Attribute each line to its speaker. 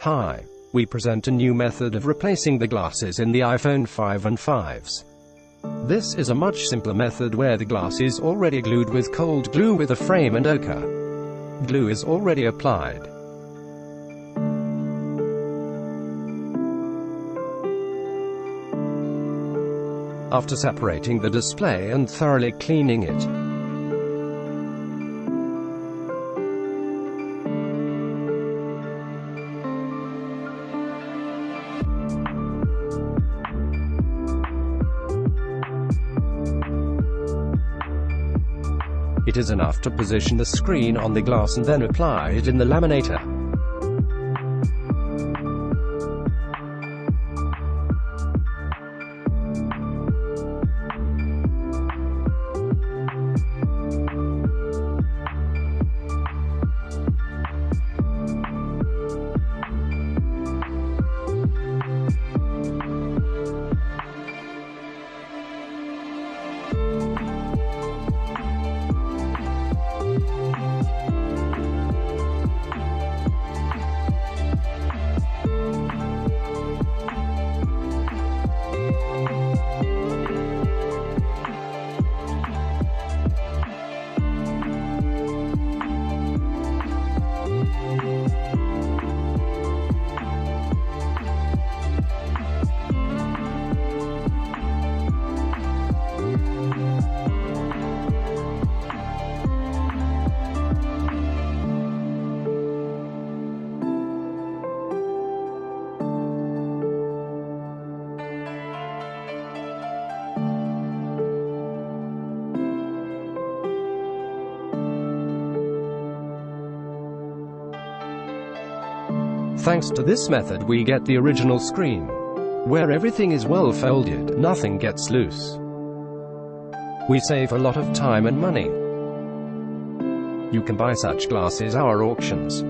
Speaker 1: Hi. We present a new method of replacing the glasses in the iPhone 5 and 5s. This is a much simpler method where the glass is already glued with cold glue with a frame and ochre. Glue is already applied. After separating the display and thoroughly cleaning it, it is enough to position the screen on the glass and then apply it in the laminator. Thanks to this method we get the original screen, where everything is well folded, nothing gets loose. We save a lot of time and money. You can buy such glasses at our auctions.